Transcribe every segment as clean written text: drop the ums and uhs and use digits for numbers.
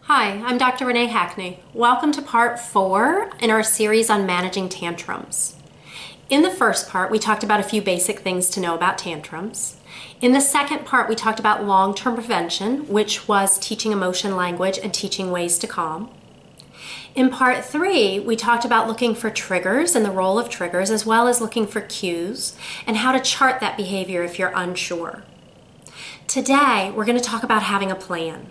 Hi, I'm Dr. Renee Hackney. Welcome to part 4 in our series on managing tantrums. In the first part, we talked about a few basic things to know about tantrums. In the second part, we talked about long-term prevention, which was teaching emotion language and teaching ways to calm. In part 3, we talked about looking for triggers and the role of triggers, as well as looking for cues and how to chart that behavior if you're unsure. Today, we're going to talk about having a plan.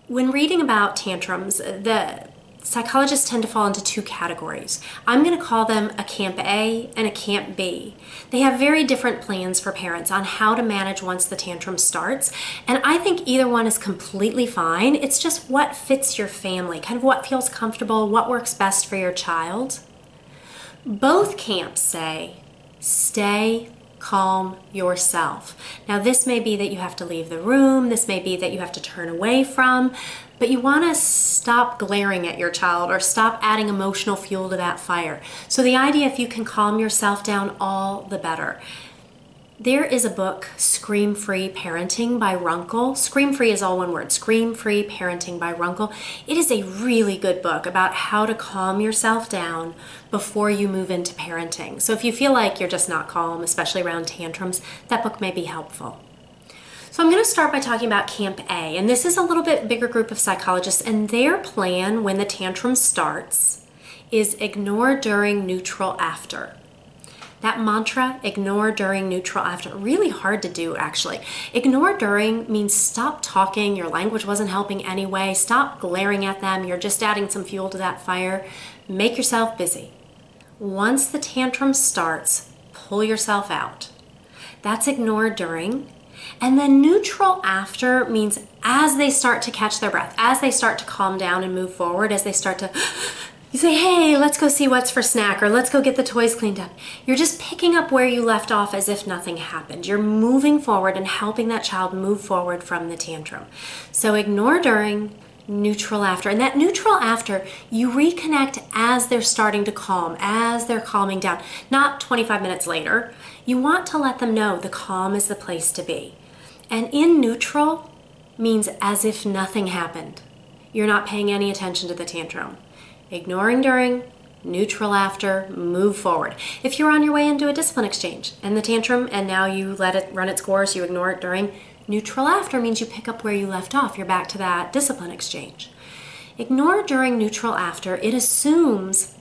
When reading about tantrums, the psychologists tend to fall into two categories. I'm going to call them a Camp A and a Camp B. They have very different plans for parents on how to manage once the tantrum starts, and I think either one is completely fine. It's just what fits your family, kind of what feels comfortable, what works best for your child. Both camps say, stay calm yourself. Now this may be that you have to leave the room, this may be that you have to turn away from, but you want to stop glaring at your child or stop adding emotional fuel to that fire. So the idea, if you can calm yourself down, all the better. There is a book, Scream Free Parenting by Runkle. Scream Free is all one word, Scream Free Parenting by Runkle. It is a really good book about how to calm yourself down before you move into parenting. So if you feel like you're just not calm, especially around tantrums, that book may be helpful. So I'm going to start by talking about Camp A, and this is a little bit bigger group of psychologists, and their plan when the tantrum starts is ignore during, neutral after. That mantra, ignore during, neutral after, really hard to do actually. Ignore during means stop talking, your language wasn't helping anyway, stop glaring at them, you're just adding some fuel to that fire. Make yourself busy. Once the tantrum starts, pull yourself out. That's ignore during. And then neutral after means as they start to catch their breath, as they start to calm down and move forward, as they start to you say, hey, let's go see what's for snack, or let's go get the toys cleaned up. You're just picking up where you left off as if nothing happened. You're moving forward and helping that child move forward from the tantrum. So ignore during, neutral after. And that neutral after, you reconnect as they're starting to calm, as they're calming down, not 25 minutes later. You want to let them know the calm is the place to be. And in neutral means as if nothing happened. You're not paying any attention to the tantrum. Ignoring during, neutral after, move forward. If you're on your way into a discipline exchange and the tantrum and now you let it run its course, you ignore it during, neutral after means you pick up where you left off. You're back to that discipline exchange. Ignore during, neutral after, it assumes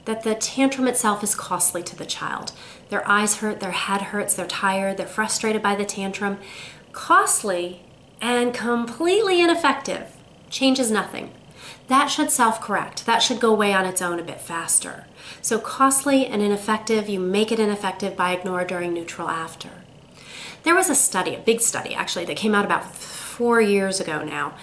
that the tantrum itself is costly to the child. Their eyes hurt, their head hurts, they're tired, they're frustrated by the tantrum. Costly and completely ineffective changes nothing. That should self-correct. That should go away on its own a bit faster. So costly and ineffective, you make it ineffective by ignore during, neutral after. There was a study, a big study actually, that came out about 4 years ago now.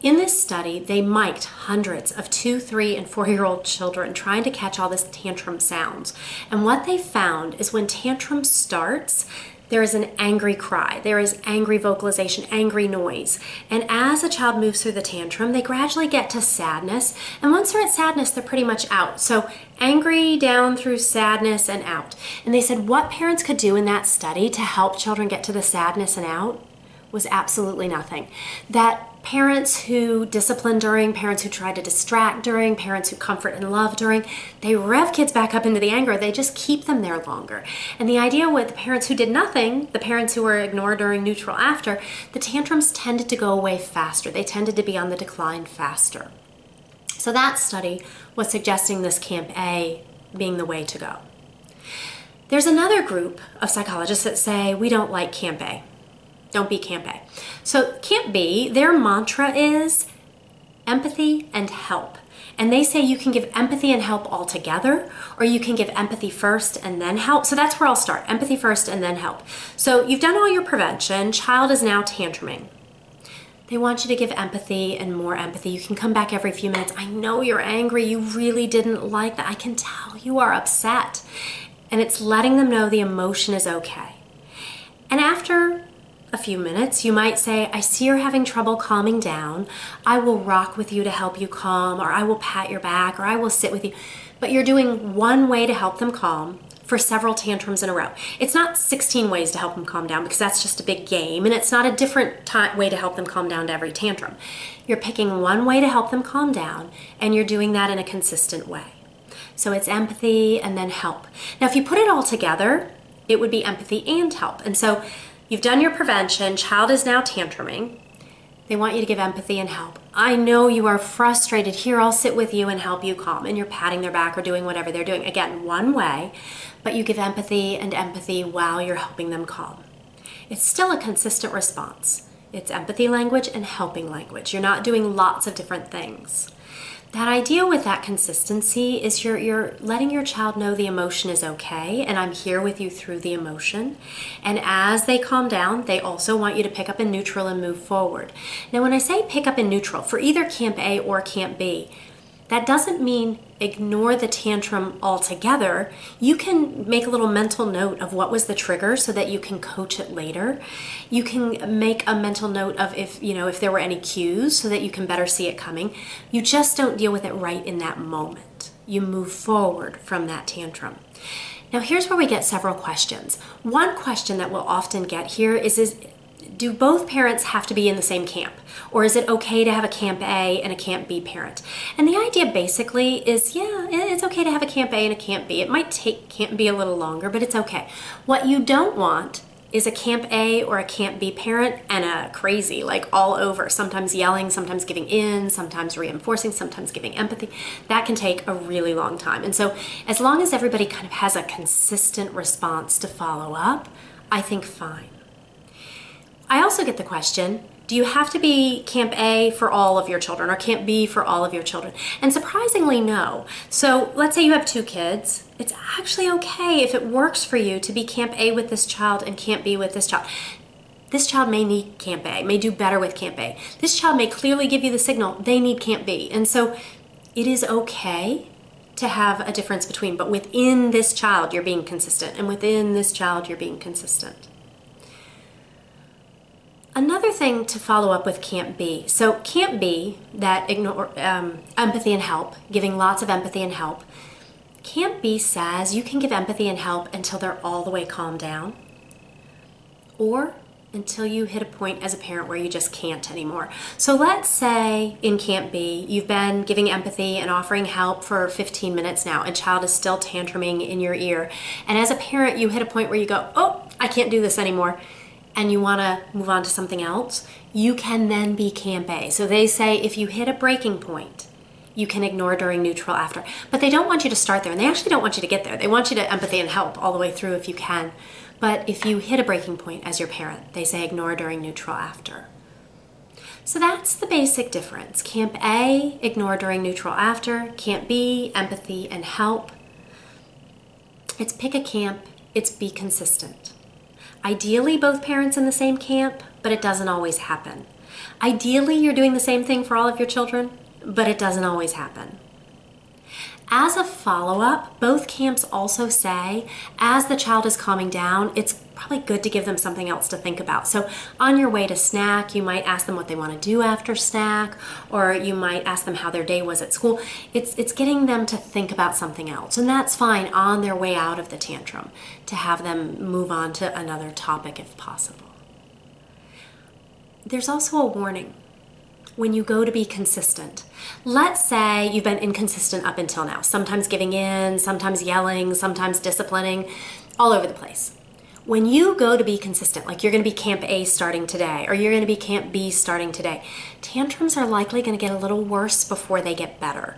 In this study, they mic'd hundreds of 2-, 3-, and 4-year-old children trying to catch all this tantrum sounds. And what they found is when tantrum starts, there is an angry cry, there is angry vocalization, angry noise. And as a child moves through the tantrum, they gradually get to sadness. And once they're at sadness, they're pretty much out. So angry down through sadness and out. And they said what parents could do in that study to help children get to the sadness and out was absolutely nothing. That parents who discipline during, parents who try to distract during, parents who comfort and love during, they rev kids back up into the anger. They just keep them there longer. And the idea with the parents who did nothing, the parents who were ignored during, neutral after, the tantrums tended to go away faster. They tended to be on the decline faster. So that study was suggesting this Camp A being the way to go. There's another group of psychologists that say we don't like Camp A. Don't be Camp A. So Camp B, their mantra is empathy and help. And they say you can give empathy and help all together, or you can give empathy first and then help. So that's where I'll start, empathy first and then help. So you've done all your prevention, child is now tantruming. They want you to give empathy and more empathy. You can come back every few minutes. I know you're angry, you really didn't like that. I can tell you are upset. And it's letting them know the emotion is okay. And after a few minutes, you might say, I see you're having trouble calming down. I will rock with you to help you calm, or I will pat your back, or I will sit with you. But you're doing one way to help them calm, for several tantrums in a row. It's not 16 ways to help them calm down because that's just a big game, and it's not a different way to help them calm down to every tantrum. You're picking one way to help them calm down, and you're doing that in a consistent way. So it's empathy and then help. Now, if you put it all together, it would be empathy and help. And so you've done your prevention, child is now tantruming. They want you to give empathy and help. I know you are frustrated. Here, I'll sit with you and help you calm. And you're patting their back or doing whatever they're doing. Again, one way, but you give empathy and empathy while you're helping them calm. It's still a consistent response. It's empathy language and helping language. You're not doing lots of different things. That idea with that consistency is you're letting your child know the emotion is okay, and I'm here with you through the emotion. And as they calm down, they also want you to pick up in neutral and move forward. Now, when I say pick up in neutral, for either Camp A or Camp B, that doesn't mean ignore the tantrum altogether. You can make a little mental note of what was the trigger so that you can coach it later. You can make a mental note of if there were any cues so that you can better see it coming. You just don't deal with it right in that moment. You move forward from that tantrum. Now, here's where we get several questions. One question that we'll often get here is do both parents have to be in the same camp? Or is it okay to have a Camp A and a Camp B parent? And the idea basically is, yeah, it's okay to have a Camp A and a Camp B. It might take Camp B a little longer, but it's okay. What you don't want is a Camp A or a Camp B parent and a crazy, like all over, sometimes yelling, sometimes giving in, sometimes reinforcing, sometimes giving empathy. That can take a really long time. And so as long as everybody kind of has a consistent response to follow up, I think fine. I also get the question, do you have to be Camp A for all of your children or Camp B for all of your children? And surprisingly, no. So let's say you have 2 kids. It's actually okay if it works for you to be Camp A with this child and Camp B with this child. This child may need Camp A, may do better with Camp A. This child may clearly give you the signal they need Camp B. And so it is okay to have a difference between, but within this child, you're being consistent, and within this child, you're being consistent. Another thing to follow up with Camp B. So Camp B, that ignore empathy and help, giving lots of empathy and help. Camp B says you can give empathy and help until they're all the way calmed down, or until you hit a point as a parent where you just can't anymore. So let's say in Camp B, you've been giving empathy and offering help for 15 minutes now, and child is still tantruming in your ear. And as a parent, you hit a point where you go, oh, I can't do this anymore, and you want to move on to something else. You can then be Camp A. So they say if you hit a breaking point, you can ignore during, neutral, after. But they don't want you to start there, and they actually don't want you to get there. They want you to empathy and help all the way through if you can. But if you hit a breaking point as your parent, they say ignore during, neutral, after. So that's the basic difference. Camp A, ignore during, neutral, after. Camp B, empathy and help. It's pick a camp, it's be consistent. Ideally, both parents in the same camp, but it doesn't always happen. Ideally, you're doing the same thing for all of your children, but it doesn't always happen. As a follow-up, both camps also say, as the child is calming down, it's probably good to give them something else to think about. So on your way to snack, you might ask them what they want to do after snack, or you might ask them how their day was at school. It's getting them to think about something else, and that's fine on their way out of the tantrum, to have them move on to another topic if possible. There's also a warning. When you go to be consistent. Let's say you've been inconsistent up until now, sometimes giving in, sometimes yelling, sometimes disciplining, all over the place. When you go to be consistent, like you're going to be Camp A starting today, or you're going to be Camp B starting today, tantrums are likely going to get a little worse before they get better.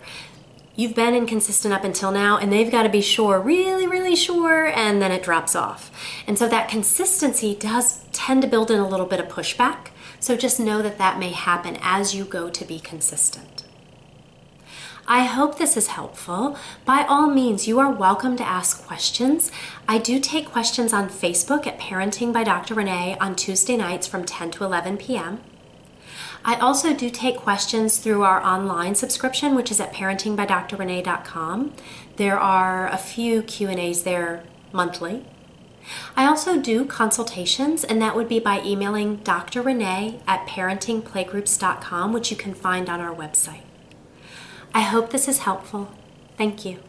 You've been inconsistent up until now, and they've got to be sure, really, really sure, and then it drops off. And so that consistency does tend to build in a little bit of pushback. So just know that that may happen as you go to be consistent. I hope this is helpful. By all means, you are welcome to ask questions. I do take questions on Facebook at Parenting by Dr. Renee on Tuesday nights from 10 to 11 p.m. I also do take questions through our online subscription, which is at parentingbydrrenee.com. There are a few Q&As there monthly. I also do consultations, and that would be by emailing Dr. Renee at parentingplaygroups.com, which you can find on our website. I hope this is helpful. Thank you.